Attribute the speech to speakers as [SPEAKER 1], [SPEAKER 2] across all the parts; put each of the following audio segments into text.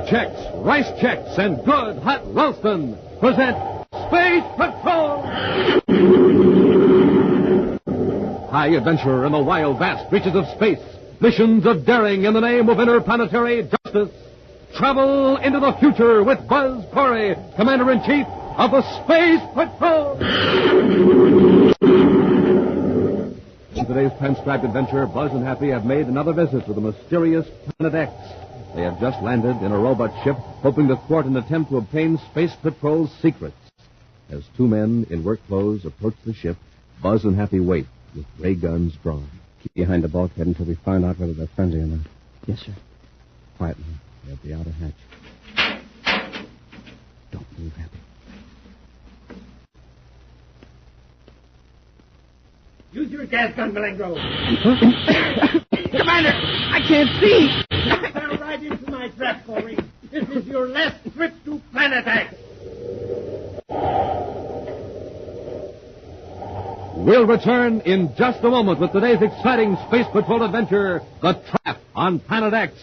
[SPEAKER 1] Wheat Checks, Rice Checks, and Good Hot Ralston present Space Patrol! High adventure in the wild, vast reaches of space. Missions of daring in the name of interplanetary justice. Travel into the future with Buzz Corey, Commander-in-Chief of the Space Patrol! In today's transcribed adventure, Buzz and Happy have made another visit to the mysterious Planet X. They have just landed in a robot ship, hoping to thwart an attempt to obtain Space Patrol's secrets. As two men in work clothes approach the ship, Buzz and Happy wait, with ray guns drawn.
[SPEAKER 2] Keep behind the bulkhead until we find out whether they're friendly or not.
[SPEAKER 3] Yes, sir.
[SPEAKER 2] Quietly. At the outer hatch. Don't move, Happy.
[SPEAKER 4] Use your gas gun, Malengro.
[SPEAKER 3] Commander, I can't see.
[SPEAKER 4] You fell right into my trap, Corey. This is your last trip to Planet X.
[SPEAKER 1] We'll return in just a moment with today's exciting Space Patrol adventure, The Trap on Planet X.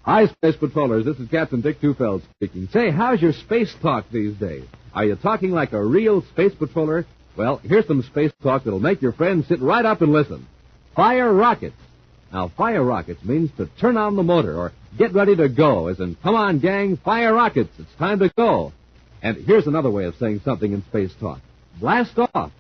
[SPEAKER 1] Hi, Space Patrollers. This is Captain Dick Tufeld speaking. Say, how's your space talk these days? Are you talking like a real space patroller? Well, here's some space talk that'll make your friends sit right up and listen. Fire rockets. Now, fire rockets means to turn on the motor or get ready to go, as in, come on, gang, fire rockets. It's time to go. And here's another way of saying something in space talk. Blast off.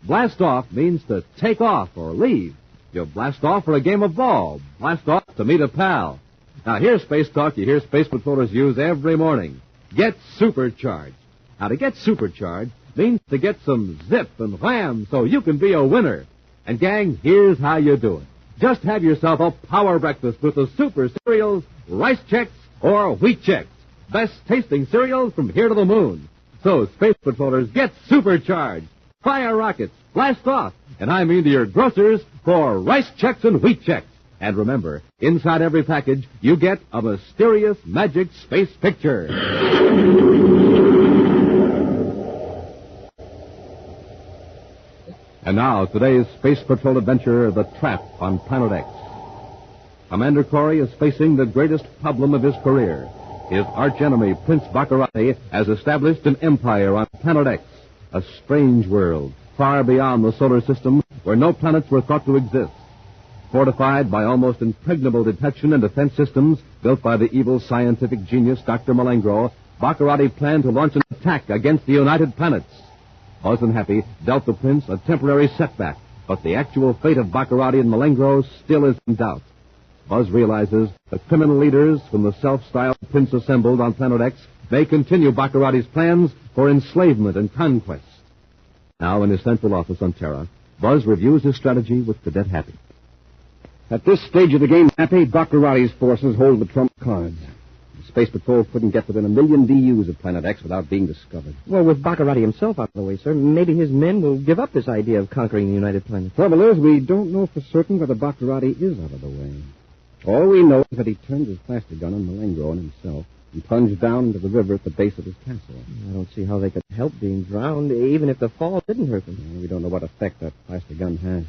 [SPEAKER 1] Blast off means to take off or leave. You blast off for a game of ball. Blast off to meet a pal. Now, here's space talk you hear space patrollers use every morning. Get supercharged. Now, to get supercharged means to get some zip and wham so you can be a winner. And, gang, here's how you do it. Just have yourself a power breakfast with the super cereals, Rice Checks, or Wheat Checks. Best tasting cereals from here to the moon. So, Space Patrollers, get supercharged. Fire rockets, blast off, and I mean to your grocers for Rice Checks and Wheat Checks. And remember, inside every package, you get a mysterious magic space picture. And now, today's Space Patrol adventure, The Trap on Planet X. Commander Corey is facing the greatest problem of his career. His archenemy, Prince Baccarati, has established an empire on Planet X, a strange world, far beyond the solar system, where no planets were thought to exist. Fortified by almost impregnable detection and defense systems built by the evil scientific genius Dr. Malengro, Baccarati planned to launch an attack against the United Planets. Buzz and Happy dealt the prince a temporary setback, but the actual fate of Baccarati and Malengro still is in doubt. Buzz realizes the criminal leaders whom the self-styled prince assembled on Planet X may continue Baccarati's plans for enslavement and conquest. Now, in his central office on Terra, Buzz reviews his strategy with Cadet Happy.
[SPEAKER 2] At this stage of the game, Happy, Baccarati's forces hold the trump cards. The Space Patrol couldn't get within 1 million DUs of Planet X without being discovered.
[SPEAKER 3] Well, with Baccarati himself out of the way, sir, maybe his men will give up this idea of conquering the United Planets.
[SPEAKER 2] Trouble is, we don't know for certain whether Baccarati is out of the way. All we know is that he turned his plaster gun on Malengro and himself and plunged down into the river at the base of his castle.
[SPEAKER 3] I don't see how they could help being drowned, even if the fall didn't hurt them.
[SPEAKER 2] We don't know what effect that plaster gun has.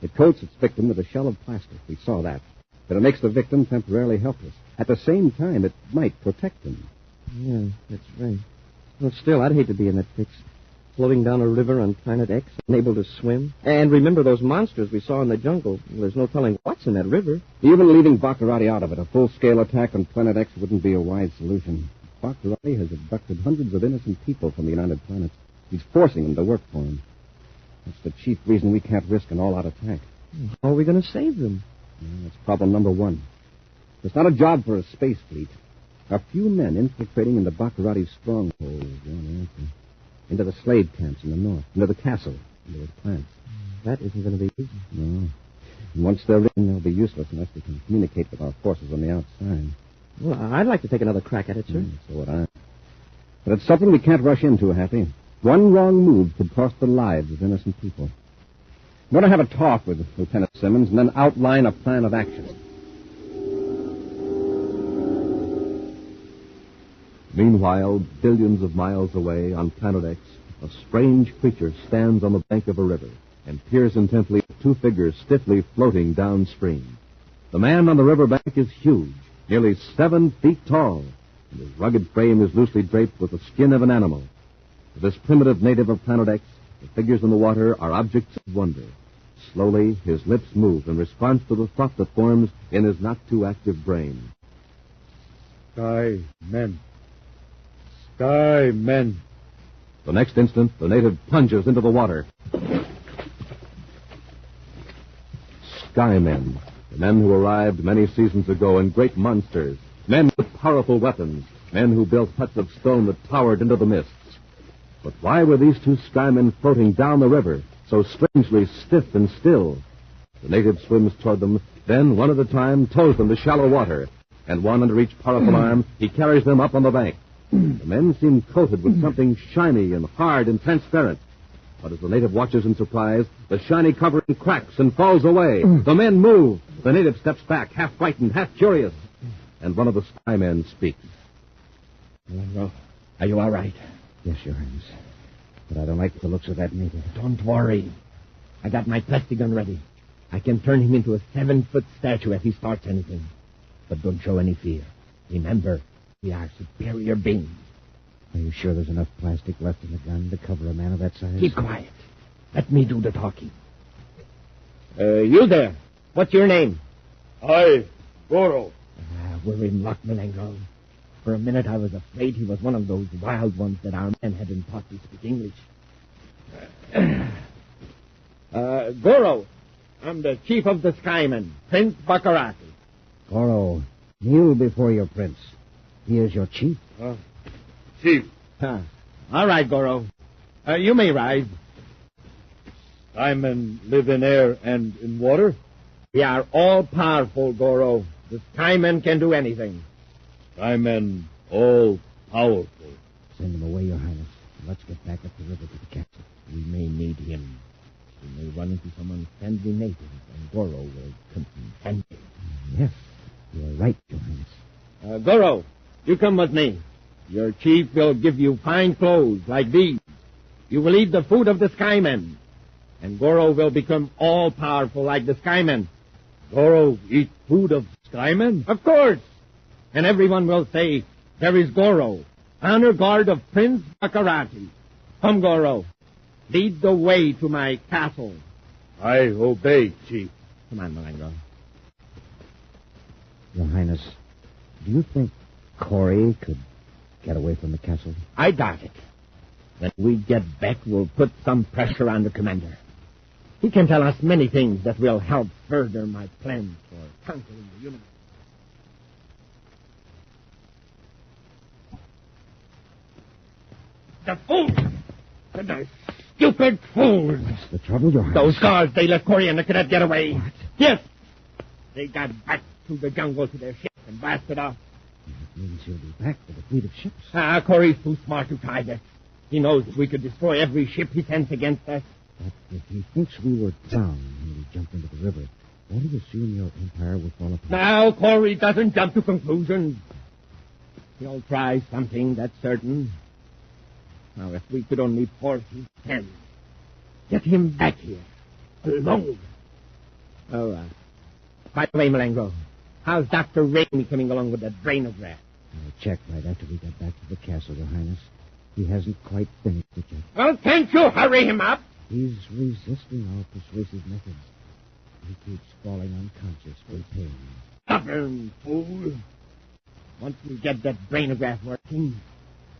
[SPEAKER 2] It coats its victim with a shell of plastic. We saw that. But it makes the victim temporarily helpless. At the same time, it might protect him.
[SPEAKER 3] Yeah, that's right. Well, still, I'd hate to be in that fix. Floating down a river on Planet X, unable to swim. And remember those monsters we saw in the jungle. There's no telling what's in that river.
[SPEAKER 2] Even leaving Baccarati out of it, a full-scale attack on Planet X wouldn't be a wise solution. Baccarati has abducted hundreds of innocent people from the United Planets. He's forcing them to work for him. That's the chief reason we can't risk an all-out attack.
[SPEAKER 3] How are we going to save them?
[SPEAKER 2] That's problem number one. It's not a job for a space fleet. A few men infiltrating into Baccarati's stronghold is the only answer. Into the slave camps in the north, into the castle, into his plants.
[SPEAKER 3] That isn't going to be easy.
[SPEAKER 2] No. And once they're in, they'll be useless unless we can communicate with our forces on the outside.
[SPEAKER 3] Well, I'd like to take another crack at it, sir.
[SPEAKER 2] So would I. But it's something we can't rush into, Happy. One wrong move could cost the lives of innocent people. I'm going to have a talk with Lieutenant Simmons and then outline a plan of action.
[SPEAKER 1] Meanwhile, billions of miles away on Planet X, a strange creature stands on the bank of a river and peers intently at two figures stiffly floating downstream. The man on the riverbank is huge, nearly 7 feet tall, and his rugged frame is loosely draped with the skin of an animal. To this primitive native of Planet X, the figures in the water are objects of wonder. Slowly, his lips move in response to the thought that forms in his not-too-active brain.
[SPEAKER 5] Sky men. Sky men.
[SPEAKER 1] The next instant, the native plunges into the water. Skymen, the men who arrived many seasons ago in great monsters, men with powerful weapons, men who built huts of stone that towered into the mists. But why were these 2 Skymen floating down the river, so strangely stiff and still? The native swims toward them, then, one at a time, tows them to shallow water, and one under each powerful arm, he carries them up on the bank. The men seem coated with something shiny and hard and transparent. But as the native watches in surprise, the shiny covering cracks and falls away. The men move. The native steps back, half frightened, half curious. And one of the Skymen speaks.
[SPEAKER 3] Well, are you all right?
[SPEAKER 2] Yes, Your Highness. But I don't like the looks of that native.
[SPEAKER 3] Don't worry. I got my plastic gun ready. I can turn him into a 7-foot statue if he starts anything. But don't show any fear. Remember, we are superior beings.
[SPEAKER 2] Are you sure there's enough plastic left in the gun to cover a man of that size?
[SPEAKER 3] Keep quiet. Let me do the talking. You there. What's your name?
[SPEAKER 5] I, Goro.
[SPEAKER 3] We're in luck, Malengo. For a minute I was afraid he was one of those wild ones that our men had been taught to speak English. Goro, I'm the chief of the Skymen, Prince Baccarati.
[SPEAKER 2] Goro, kneel before your prince. He is your chief.
[SPEAKER 5] Chief.
[SPEAKER 3] All right, Goro. You may rise.
[SPEAKER 5] Skymen live in air and in water?
[SPEAKER 3] We are all powerful, Goro. The Skymen can do anything.
[SPEAKER 5] Skymen all powerful.
[SPEAKER 2] Send him away, Your Highness. Let's get back up the river to the castle.
[SPEAKER 3] We may need him. We may run into some unfriendly natives, and Goro will confront him.
[SPEAKER 2] Yes, you're right, Your Highness.
[SPEAKER 3] Goro, you come with me. Your chief will give you fine clothes like these. You will eat the food of the Skymen. And Goro will become all-powerful like the Skymen.
[SPEAKER 5] Goro eat food of Skymen?
[SPEAKER 3] Of course. And everyone will say, there is Goro, honor guard of Prince Baccarati. Come, Goro. Lead the way to my castle.
[SPEAKER 5] I obey, Chief.
[SPEAKER 3] Come on, Malengo.
[SPEAKER 2] Your Highness, do you think Corey could get away from the castle?
[SPEAKER 3] I doubt it. When we get back, we'll put some pressure on the commander. He can tell us many things that will help further my plans for conquering the universe. The fools! The stupid fools!
[SPEAKER 2] What's the trouble, Your Highness?
[SPEAKER 3] Those guards, they let Corey and the cadet get away.
[SPEAKER 2] What?
[SPEAKER 3] Yes! They got back through the jungle to their ship and blasted off.
[SPEAKER 2] That means he'll be back with a fleet of ships.
[SPEAKER 3] Corey's too smart to try that. He knows we could destroy every ship he sends against us.
[SPEAKER 2] But if he thinks we were drowned when we jumped into the river, won't he assume your empire will fall apart?
[SPEAKER 3] Now, Corey doesn't jump to conclusions. He'll try something, that's certain. Now, if we could only force his hand, get him back here, alone. Oh, by the way, Malengo, how's Dr. Rainey coming along with that brainograph?
[SPEAKER 2] I checked right after we got back to the castle, Your Highness. He hasn't quite finished it yet.
[SPEAKER 3] Well, can't you hurry him up?
[SPEAKER 2] He's resisting our persuasive methods. He keeps falling unconscious with pain.
[SPEAKER 3] Stubborn fool. Once we get that brainograph working,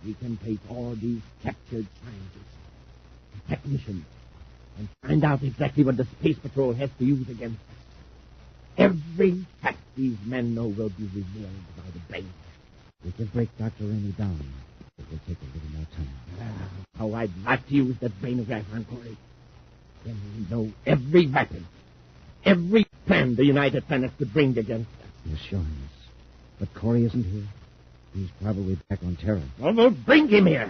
[SPEAKER 3] we can take all these captured scientists and technicians and find out exactly what the Space Patrol has to use against us. Every fact these men know will be revealed by the brain.
[SPEAKER 2] We can break Dr. Rainey down. It will take a little more time.
[SPEAKER 3] How I'd like to use that brainograph on Corey. Then we know every weapon, every plan the United Planets could bring against us.
[SPEAKER 2] Yes, Your Highness. But Corey isn't here. He's probably back on Terra.
[SPEAKER 3] Well, we'll bring him here.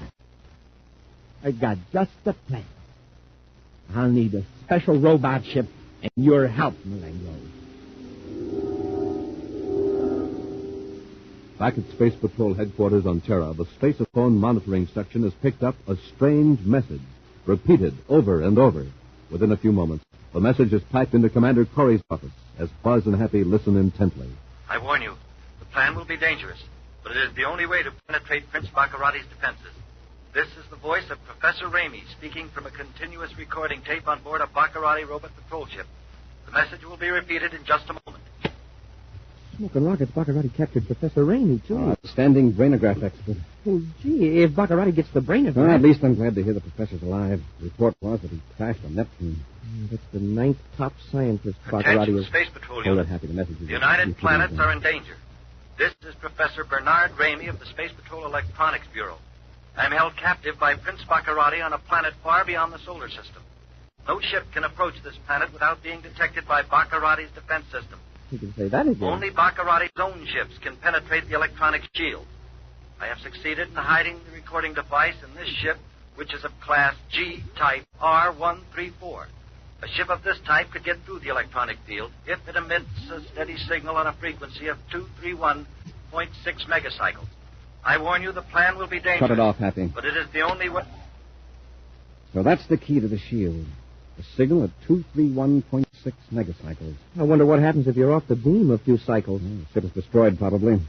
[SPEAKER 3] I got just the plan. I'll need a special robot ship and your help, Malengo.
[SPEAKER 1] Back at Space Patrol headquarters on Terra, the Spaceophone monitoring section has picked up a strange message, repeated over and over. Within a few moments, The message is typed into Commander Corey's office as Buzz and Happy listen intently.
[SPEAKER 6] I warn you, the plan will be dangerous, but it is the only way to penetrate Prince Baccarati's defenses. This is the voice of Professor Ramey speaking from a continuous recording tape on board a Baccarati robot patrol ship. The message will be repeated in just a moment.
[SPEAKER 3] Smoking rockets, Baccarati captured Professor Ramey, too.
[SPEAKER 2] Outstanding brainograph expert.
[SPEAKER 3] Well, gee, if Baccarati gets the brainograph...
[SPEAKER 2] Well, at least I'm glad to hear the professor's alive. The report was that he crashed on Neptune.
[SPEAKER 3] That's the 9th top scientist Baccarati
[SPEAKER 6] Attention,
[SPEAKER 3] is...
[SPEAKER 6] Space Patrol
[SPEAKER 2] Hold
[SPEAKER 6] Unit.
[SPEAKER 2] it, Happy. The message is...
[SPEAKER 6] The United Planets are in danger. This is Professor Bernard Ramey of the Space Patrol Electronics Bureau. I am held captive by Prince Baccarati on a planet far beyond the solar system. No ship can approach this planet without being detected by Baccarati's defense system.
[SPEAKER 3] You can say that again.
[SPEAKER 6] Only Baccarati's own ships can penetrate the electronic shield. I have succeeded in hiding the recording device in this ship, which is of class G, type R134. A ship of this type could get through the electronic field if it emits a steady signal on a frequency of 231.6 megacycles. I warn you, the plan will be dangerous.
[SPEAKER 2] Cut it off, Happy.
[SPEAKER 6] But it is the only way...
[SPEAKER 2] So that's the key to the shield. A signal at 231.6 megacycles.
[SPEAKER 3] I wonder what happens if you're off the beam a few cycles.
[SPEAKER 2] The ship is destroyed, probably.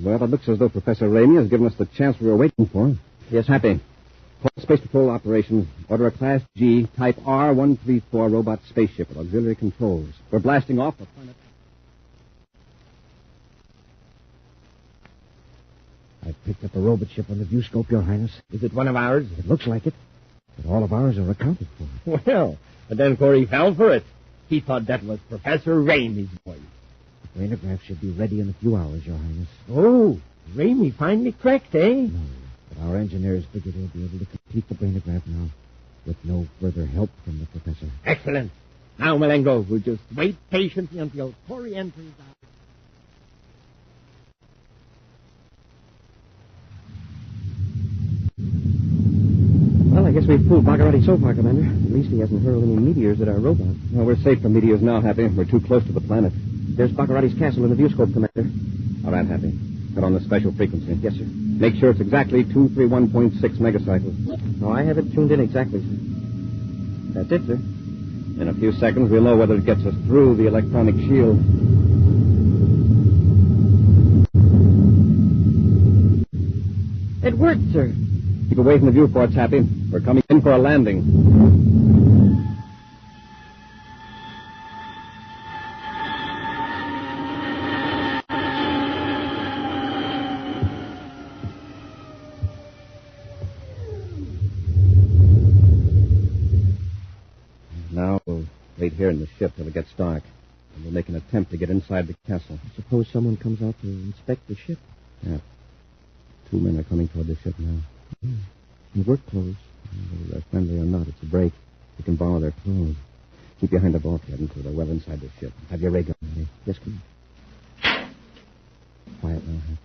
[SPEAKER 2] Well, it looks as though Professor Ramey has given us the chance we were waiting for.
[SPEAKER 3] Yes,
[SPEAKER 2] Happy. Call Space Patrol Operations. Order a Class G, Type R134 robot spaceship with auxiliary controls. We're blasting off the planet.
[SPEAKER 3] I picked up a robot ship on the viewscope, Your Highness. Is it one of ours? It looks like it. But all of ours are accounted for.
[SPEAKER 4] Well, but then Corey fell for it. He thought that was Professor Ramey's voice.
[SPEAKER 3] The brainograph should be ready in a few hours, Your Highness.
[SPEAKER 4] Oh, Ramey finally cracked, eh?
[SPEAKER 3] No, but our engineers figure they'll be able to complete the brainograph now with no further help from the professor.
[SPEAKER 4] Excellent. Now, Malengo, we'll just wait patiently until Corey enters our...
[SPEAKER 3] Well, I guess we've fooled Baccarati so far, Commander. At least he hasn't hurled any meteors at our robot.
[SPEAKER 2] Well, we're safe from meteors now, Happy. We're too close to the planet.
[SPEAKER 3] There's Baccarati's castle in the viewscope, Commander.
[SPEAKER 2] All right, Happy. Cut on the special frequency.
[SPEAKER 3] Yes, sir.
[SPEAKER 2] Make sure it's exactly 231.6 megacycles.
[SPEAKER 3] Oh, I have it tuned in exactly, sir. That's it, sir.
[SPEAKER 2] In a few seconds, we'll know whether it gets us through the electronic shield.
[SPEAKER 3] It worked, sir.
[SPEAKER 2] Keep away from the viewports, Happy. We're coming in for a landing. Now we'll wait here in the ship till it gets dark. And we'll make an attempt to get inside the castle.
[SPEAKER 3] Suppose someone comes out to inspect the ship.
[SPEAKER 2] Yeah. 2 men are coming toward the ship now.
[SPEAKER 3] In work clothes.
[SPEAKER 2] Whether they're friendly or not, it's a break. You can borrow their clothes. Keep behind the bulkhead until they're well inside the ship. Have your ray gun ready.
[SPEAKER 3] Yes, Commander.
[SPEAKER 2] Quiet now, huh?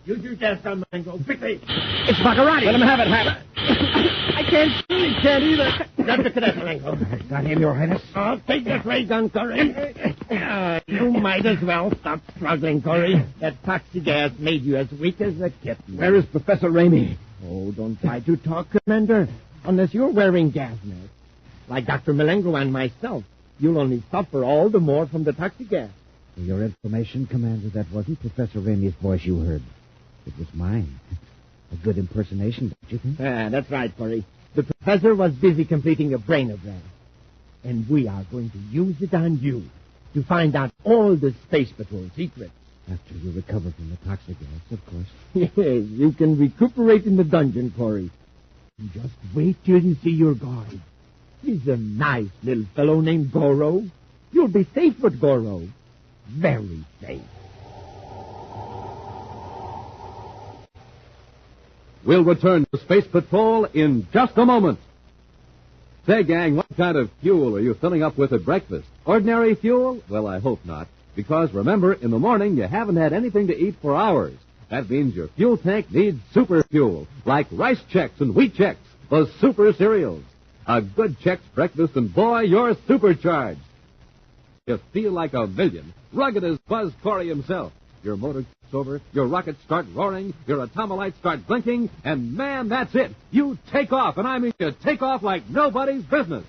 [SPEAKER 4] Use your gas gun, Malengo, quickly.
[SPEAKER 3] It's Baccarati.
[SPEAKER 2] Let him have it, Happy.
[SPEAKER 4] I can't see. Can't either. Got the cadet, Malengo.
[SPEAKER 3] Got him, Your Highness.
[SPEAKER 4] Oh, take this ray gun, Corey. You might as well stop struggling, Corey. That toxic gas made you as weak as a kitten.
[SPEAKER 2] Where is Professor Ramey?
[SPEAKER 4] Oh, don't try to talk, Commander, unless you're wearing gas masks. Like Dr. Malengo and myself, you'll only suffer all the more from the toxic gas.
[SPEAKER 3] For your information, Commander, that wasn't Professor Ramey's voice you heard. It was mine. A good impersonation, don't you think?
[SPEAKER 4] That's right, Corey. The professor was busy completing a brainogram. And we are going to use it on you to find out all the Space Patrol secrets.
[SPEAKER 3] After you recover from the toxic gas, of course.
[SPEAKER 4] Yes, you can recuperate in the dungeon, Corey. And just wait till you see your guard. He's a nice little fellow named Goro. You'll be safe with Goro. Very safe.
[SPEAKER 1] We'll return to Space Patrol in just a moment. Say, gang, what kind of fuel are you filling up with at breakfast? Ordinary fuel? Well, I hope not. Because, remember, in the morning, you haven't had anything to eat for hours. That means your fuel tank needs super fuel, like Rice Chex and Wheat Chex, those super cereals. A good Chex breakfast, and boy, you're supercharged. You feel like a million, rugged as Buzz Corey himself. your motor kicks over, your rockets start roaring, your atomolites start blinking, and man, that's it. You take off, and I mean you take off like nobody's business.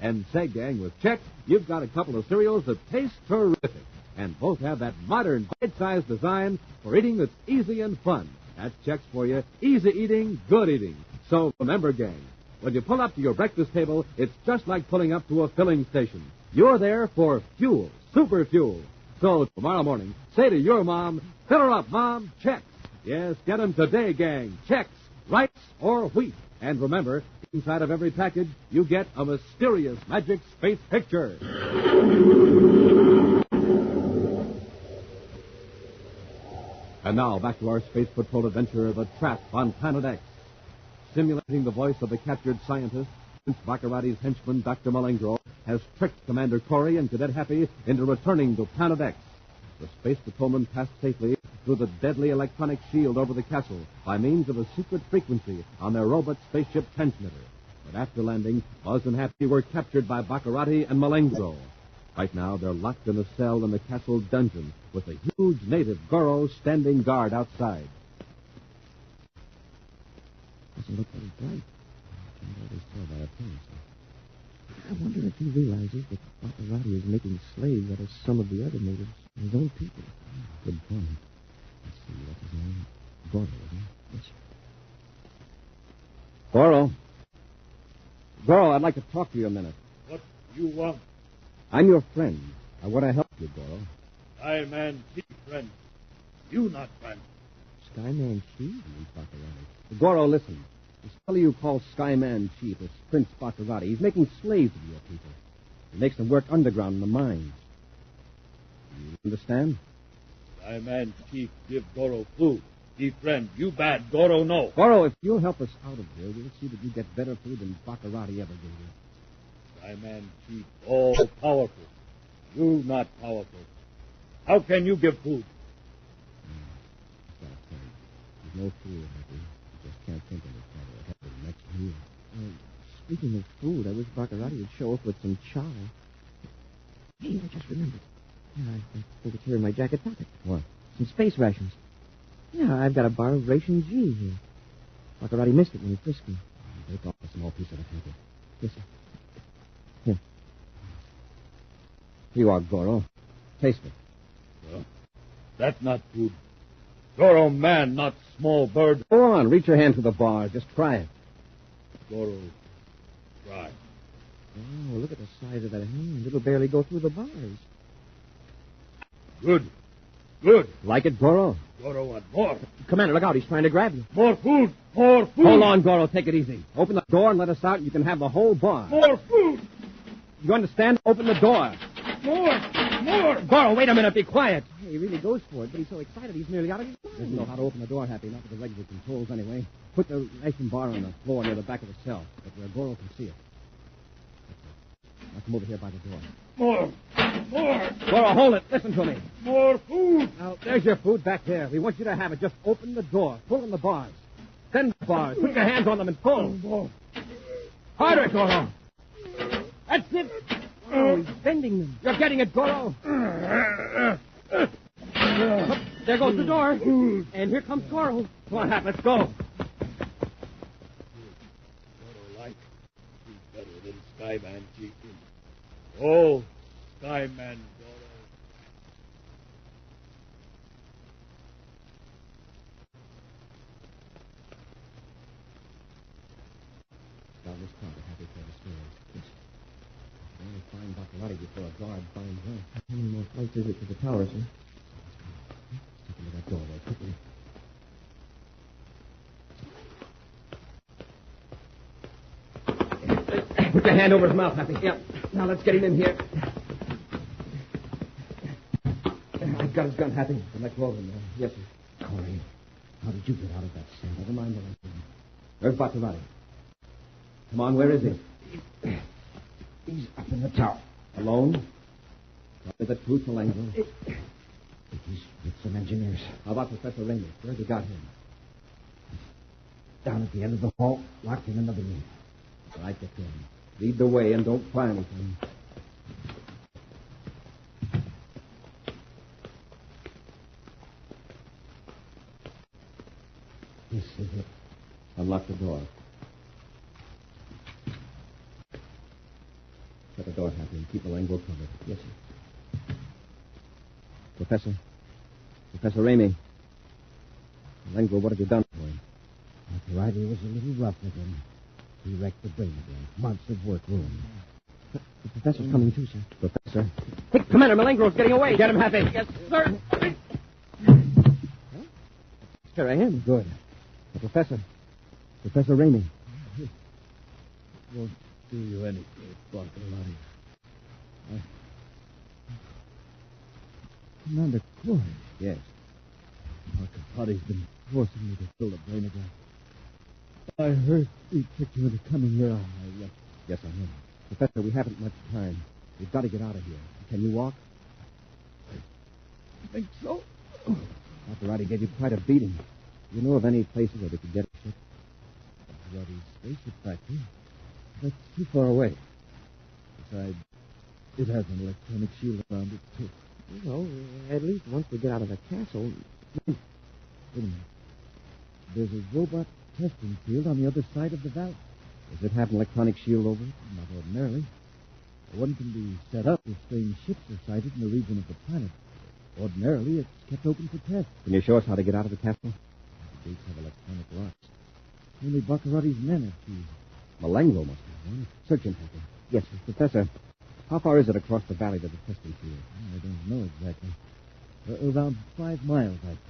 [SPEAKER 1] And say, gang, with Chex, you've got a couple of cereals that taste terrific, and both have that modern, bite-sized design for eating that's easy and fun. That's Chex for you. Easy eating, good eating. So remember, gang, when you pull up to your breakfast table, it's just like pulling up to a filling station. You're there for fuel, super fuel. So tomorrow morning, say to your mom, fill her up, Mom, Chex. Yes, get 'em today, gang. Chex, rice or wheat. And remember, inside of every package, you get a mysterious magic space picture. And now, back to our Space Patrol adventure, The Trap on Planet X. Simulating the voice of the captured scientist, Prince Baccarati's henchman, Dr. Malengro, has tricked Commander Corey and Cadet Happy into returning to Planet X. The Space Patrolmen passed safely through the deadly electronic shield over the castle by means of a secret frequency on their robot spaceship transmitter. But after landing, Buzz and Happy were captured by Baccarati and Malengro. Right now, they're locked in a cell in the castle dungeon with a huge native Goro standing guard outside.
[SPEAKER 4] Doesn't look very bright. I can always tell by appearance. I wonder if he realizes that Baccarati is making slaves out of some of the other natives, his own people.
[SPEAKER 2] Good point. Let's see, what's his name? Goro, isn't it?
[SPEAKER 4] Yes, sir.
[SPEAKER 2] Goro. Goro, I'd like to talk to you a minute.
[SPEAKER 5] What you want?
[SPEAKER 2] I'm your friend. I want to help you, Goro.
[SPEAKER 5] Skyman Chief, friend. You not friend.
[SPEAKER 4] Skyman Chief?
[SPEAKER 2] Baccarati. Goro, listen. This fellow you call Skyman Chief is Prince Baccarati. He's making slaves of your people. He makes them work underground in the mines. You understand?
[SPEAKER 5] Skyman Chief give Goro food. He friend. You bad. Goro no.
[SPEAKER 2] Goro, if you'll help us out of here, we'll see that you get better food than Baccarati ever gave you.
[SPEAKER 5] Skyman Chief all powerful. You not powerful. How can you give food?
[SPEAKER 2] There's no food, Happy. You just can't think of it. The next meal.
[SPEAKER 4] Speaking of food, I wish Baccarati would show up with some chow. Hey, I just remembered. Yeah, I think it's here in my jacket pocket.
[SPEAKER 2] What?
[SPEAKER 4] Some space rations. Yeah, I've got a bar of ration G here. Baccarati missed it when he frisked me.
[SPEAKER 2] Take off a small piece of it, Happy.
[SPEAKER 4] Yes, sir. Here.
[SPEAKER 2] Here you are, Goro. Taste it.
[SPEAKER 5] Well, that's not food. Goro man, not small bird.
[SPEAKER 2] Go on, reach your hand to the bar. Just try it.
[SPEAKER 5] Goro, try.
[SPEAKER 4] Oh, look at the size of that hand. It'll barely go through the bars.
[SPEAKER 5] Good. Good.
[SPEAKER 2] Like it, Goro?
[SPEAKER 5] Goro want more.
[SPEAKER 4] Commander, look out. He's trying to grab you.
[SPEAKER 5] More food. More food.
[SPEAKER 2] Hold on, Goro. Take it easy. Open the door and let us out, and you can have the whole bar.
[SPEAKER 5] More food.
[SPEAKER 2] You understand? Open the door.
[SPEAKER 5] More. More.
[SPEAKER 2] Goro, wait a minute. Be quiet.
[SPEAKER 4] He really goes for it, but he's so excited he's nearly out of his mind.
[SPEAKER 2] Doesn't know how to open the door, Happy. Not with the regular controls, anyway. Put the ration bar on the floor near the back of the cell, but where Goro can see it. Now come over here by the door.
[SPEAKER 5] More. More.
[SPEAKER 2] Goro, hold it. Listen to me.
[SPEAKER 5] More food.
[SPEAKER 2] Now, there's your food back there. We want you to have it. Just open the door. Pull on the bars. Send the bars. Put your hands on them and pull.
[SPEAKER 5] More.
[SPEAKER 2] Harder, Goro. That's it.
[SPEAKER 4] Oh, he's bending them.
[SPEAKER 2] You're getting it, Goro. There goes the door. And here comes Goro. Come on, Hap, let's go.
[SPEAKER 5] Goro like. He's better than Skyman Chief. Oh, Skyman Goro.
[SPEAKER 2] Down this counter, Happy, for the stairs. Yes. I only find Baccarati before a guard finds her.
[SPEAKER 4] How many more flights is it to the tower, sir?
[SPEAKER 2] Take a look at that door there, quickly. Put your hand over his mouth, Happy. Yeah. Now let's get him in here. I've got his gun, Happy. Let go of him now. Yes, sir. Corey, how did you get out of that cell? Never mind the rest of him. Where's Baccarati? Come on, where is he?
[SPEAKER 3] He's up in the tower.
[SPEAKER 2] Alone? Tell me the truth, Malengro.
[SPEAKER 3] He's with some engineers.
[SPEAKER 2] How about Professor Raymond? Where's he got him?
[SPEAKER 3] Down at the end of the hall, locked in another room.
[SPEAKER 2] All right, get to him. Lead the way and don't try anything. This is it. Unlock the door. Shut the door, Happy, and keep the Malengo covered. Yes, sir. Professor Ramey. Malengo, what have you done for him?
[SPEAKER 3] Friday was a little rough with him. He wrecked the brain again. Months of work ruined.
[SPEAKER 2] The professor's coming too, sir. Professor?
[SPEAKER 4] Hey, Commander Malengro's getting away. Get him, Happy. Yes, sir.
[SPEAKER 2] Here I am. Good. Professor Ramey.
[SPEAKER 5] Won't do you any good, Bartolomé.
[SPEAKER 3] Commander Corey.
[SPEAKER 2] Yes.
[SPEAKER 3] Marcapati's been forcing me to fill the brain again. I heard he tricked you into coming here.
[SPEAKER 2] Yes, I know. Professor, we haven't much time. We've got to get out of here. Can you walk?
[SPEAKER 3] I think so.
[SPEAKER 2] Maserati gave you quite a beating. Do you know of any places where we could get a ship?
[SPEAKER 3] Ruddy's spaceship factory. That's too far away. Besides, it has an electronic shield around it, too.
[SPEAKER 4] Well, at least once we get out of the castle.
[SPEAKER 3] Wait a minute. There's a robot testing field on the other side of the valley.
[SPEAKER 2] Does it have an electronic shield over it?
[SPEAKER 3] Not ordinarily. One can be set up if strange ships are sighted in the region of the planet. Ordinarily, it's kept open for tests.
[SPEAKER 2] Can you show us how to get out of the castle?
[SPEAKER 3] The gates have electronic locks. Only Baccarotti's men have keys.
[SPEAKER 2] Malengo must have one. Search him, Happy. Yes, sir. Professor, how far is it across the valley to the testing field?
[SPEAKER 3] I don't know exactly. Around 5 miles, I think.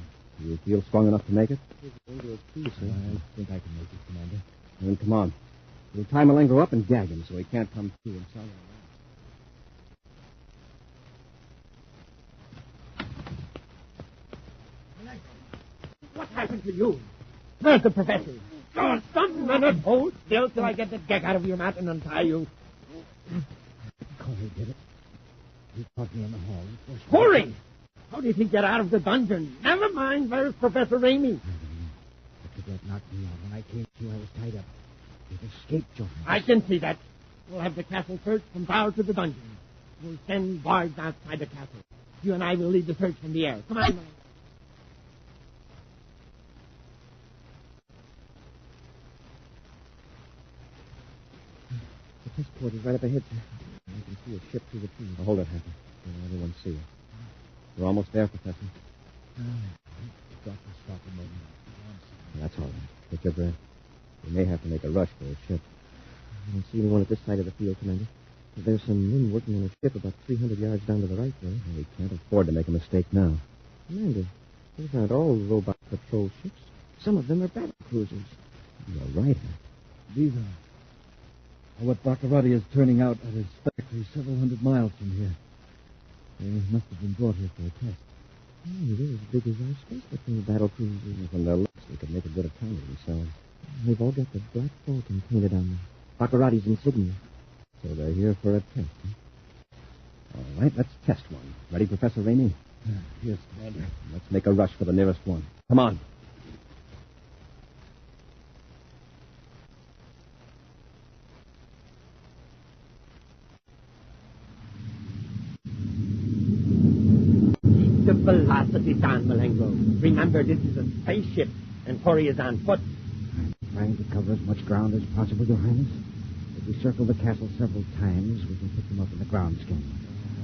[SPEAKER 2] Do you feel strong enough to make it?
[SPEAKER 3] I think I can make it, Commander.
[SPEAKER 2] Then come on. We'll tie Malengo up and gag him so he can't come through and sell around.
[SPEAKER 4] What happened to you? Where's the professor? Oh, some minute. Hold still till I get the deck out of your mat and untie you.
[SPEAKER 3] Corey did it. He caught me in the hall.
[SPEAKER 4] Corey! How did he get out of the dungeon? Never mind. Where's Professor Ramey?
[SPEAKER 3] The cadet knocked me out. When I came to, I was tied up. It escaped, Your Highness.
[SPEAKER 4] I can see that. We'll have the castle searched from bow to the dungeon. We'll send guards outside the castle. You and I will lead the search from the air. Come on, man.
[SPEAKER 2] The test port is right up ahead, sir. I can see a ship through the trees. Hold it, Happy. Don't let anyone see it. We're almost there, Professor.
[SPEAKER 3] Got to stop a moment.
[SPEAKER 2] That's all right. Take your breath. We may have to make a rush for a ship. I don't see anyone at this side of the field, Commander. There's some men working on a ship about 300 yards down to the right there. We can't afford to make a mistake now.
[SPEAKER 4] Commander, those aren't all robot patrol ships. Some of them are battle cruisers.
[SPEAKER 2] You're right, Happy.
[SPEAKER 3] These are what Baccarotti is turning out at his factory several hundred miles from here. They must have been brought here for a test.
[SPEAKER 4] Oh, they're as big as our space patrol battle cruisers.
[SPEAKER 2] From their looks, they could make a good account of themselves.
[SPEAKER 4] They've all got the Black Falcon painted on them. Baccarotti's insignia.
[SPEAKER 2] So they're here for a test, huh? All right, let's test one. Ready, Professor Ramey?
[SPEAKER 3] Yes, Commander.
[SPEAKER 2] Let's make a rush for the nearest one. Come on.
[SPEAKER 4] Keep the velocity down, Malengo. Remember, this is a spaceship, and Corey is on foot.
[SPEAKER 3] I'm trying to cover as much ground as possible, Your Highness. If we circle the castle several times, we can pick them up in the ground scan.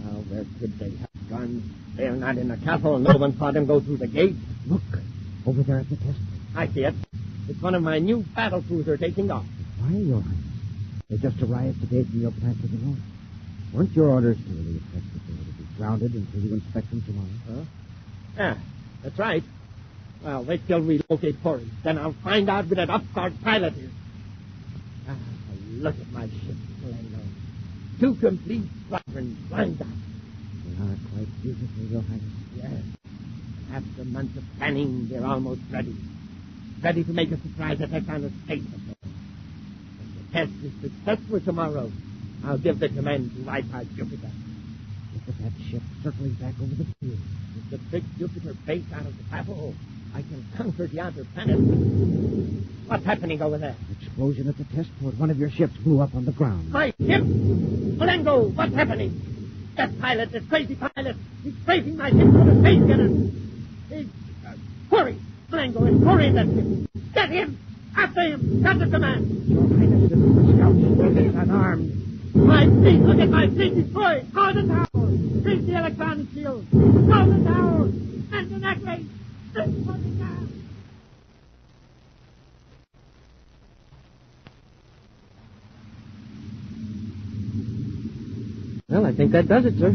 [SPEAKER 4] Well, where could they have gone? They're not in the castle. No one saw them go through the gate.
[SPEAKER 3] Look, over there at the test.
[SPEAKER 4] I see it. It's one of my new battle cruisers taking off.
[SPEAKER 3] Why, Your Highness? They just arrived today from your plant to the north. Weren't your orders to the effect that they were to be grounded until you inspect them tomorrow?
[SPEAKER 4] Huh? Yeah, that's right. Well, wait till we locate Corey. Then I'll find out who that upstart pilot is. Ah, look at my ship, Malengo. 2 complete squadrons lined up.
[SPEAKER 3] They are quite beautiful, Your Highness.
[SPEAKER 4] Yes. After months of planning, they're almost ready. Ready to make a surprise attack on the space patrol. If the test is successful tomorrow, I'll give the command to wipe out Jupiter.
[SPEAKER 3] Look at that ship circling back over the field.
[SPEAKER 4] With the big Jupiter base out of the battle, I can conquer the other planets. What's happening over there?
[SPEAKER 3] Explosion at the test port. One of your ships blew up on the ground.
[SPEAKER 4] My ship! Malengo, what's happening? That pilot, that crazy pilot, he's tracing my ship for the space getters. Corey! Malengo, it's Corey in that ship.
[SPEAKER 3] Get him! After him! That's the command! Your Highness, this is the scout. He's unarmed. My feet! Look at my feet! Destroy! Throw the tower! Bring the electronic shield! Throw the tower! And the necklace! This for the gas!
[SPEAKER 4] Well, I think that does it, sir.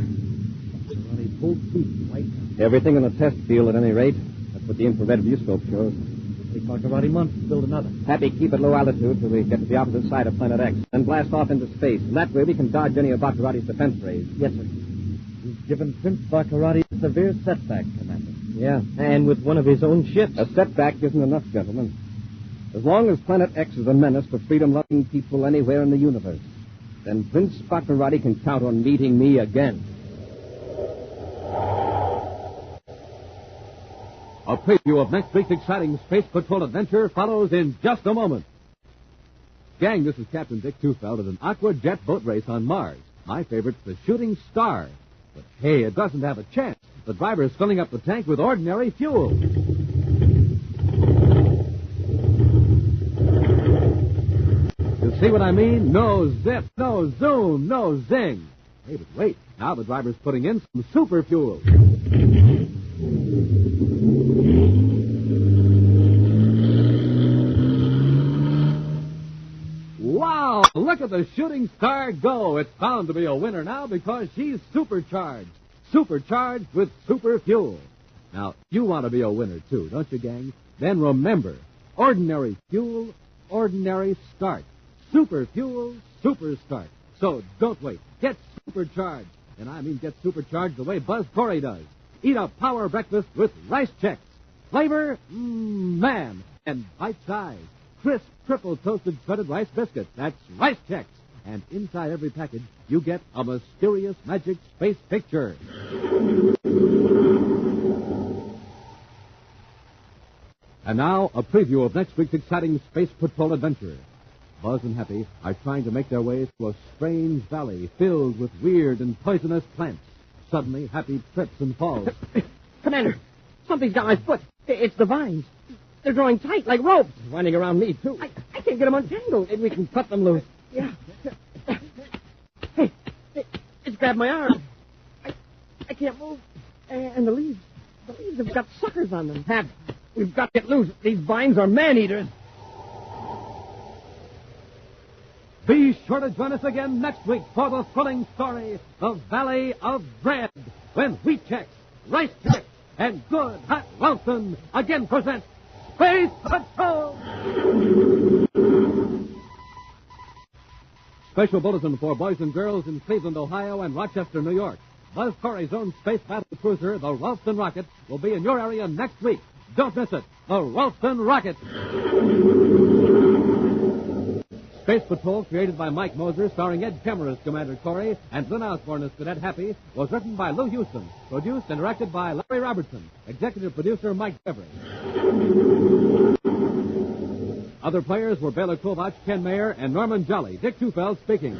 [SPEAKER 2] Everything in the test field, at any rate. That's what the infrared viewscope shows.
[SPEAKER 4] Take Baccarati months to build another.
[SPEAKER 2] Happy, keep at low altitude till we get to the opposite side of Planet X, then blast off into space. And that way we can dodge any of Baccarati's defense rays.
[SPEAKER 4] Yes, sir. You've given Prince Baccarati a severe setback, Commander.
[SPEAKER 2] Yeah.
[SPEAKER 4] And with one of his own ships.
[SPEAKER 2] A setback isn't enough, gentlemen. As long as Planet X is a menace to freedom-loving people anywhere in the universe, then Prince Baccarati can count on meeting me again.
[SPEAKER 1] A preview of next week's exciting Space Patrol adventure follows in just a moment. Gang, this is Captain Dick Tufeld at an aqua jet boat race on Mars. My favorite's the Shooting Star. But hey, it doesn't have a chance. The driver is filling up the tank with ordinary fuel. You see what I mean? No zip, no zoom, no zing. Hey, but wait. Now the driver's putting in some super fuel. Wow! Look at the Shooting Star go. It's bound to be a winner now because she's supercharged. Supercharged with super fuel. Now, you want to be a winner, too, don't you, gang? Then remember, ordinary fuel, ordinary start. Super fuel, super start. So don't wait. Get supercharged. And I mean get supercharged the way Buzz Corey does. Eat a power breakfast with Rice Chex. Flavor, man. And bite size. Crisp, triple toasted shredded rice biscuits. That's Rice Chex. And inside every package, you get a mysterious magic space picture. And now, a preview of next week's exciting Space Patrol adventure. Buzz and Happy are trying to make their way through a strange valley filled with weird and poisonous plants. Suddenly, Happy trips and falls.
[SPEAKER 4] Commander, something's got my foot. It's the vines. They're drawing tight like ropes. Winding around me, too. I can't get them untangled. Maybe we can cut them loose. Yeah. Hey, it's grabbed my arm. I can't move. And the leaves have got suckers on them. Hap, we've got to get loose. These vines are man-eaters.
[SPEAKER 1] Be sure to join us again next week for the thrilling story, The Valley of Dread, when Wheat Chex, Rice Chex, and Good Hot Ralston again present Space Patrol! Special bulletin for boys and girls in Cleveland, Ohio, and Rochester, New York. Buzz Corey's own space battle cruiser, the Ralston Rocket, will be in your area next week. Don't miss it. The Ralston Rocket. Space Patrol, created by Mike Moser, starring Ed Kemmer as Commander Corey and Lynn Osborne as Cadet Happy, was written by Lou Houston, produced and directed by Larry Robertson, executive producer Mike Devery. Other players were Bela Kovach, Ken Mayer, and Norman Jolly. Dick Tufeld speaking.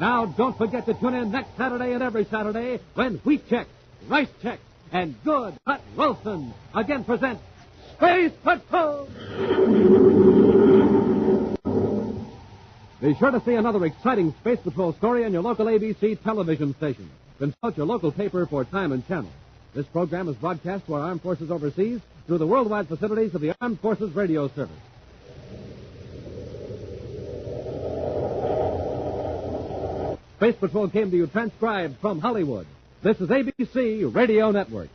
[SPEAKER 1] Now, don't forget to tune in next Saturday and every Saturday when Wheat Chex, Rice Chex, and Good Hot Ralston again present Space Patrol! Be sure to see another exciting Space Patrol story on your local ABC television station. Consult your local paper for time and channel. This program is broadcast to our armed forces overseas through the worldwide facilities of the Armed Forces Radio Service. Space Patrol came to you transcribed from Hollywood. This is ABC Radio Network.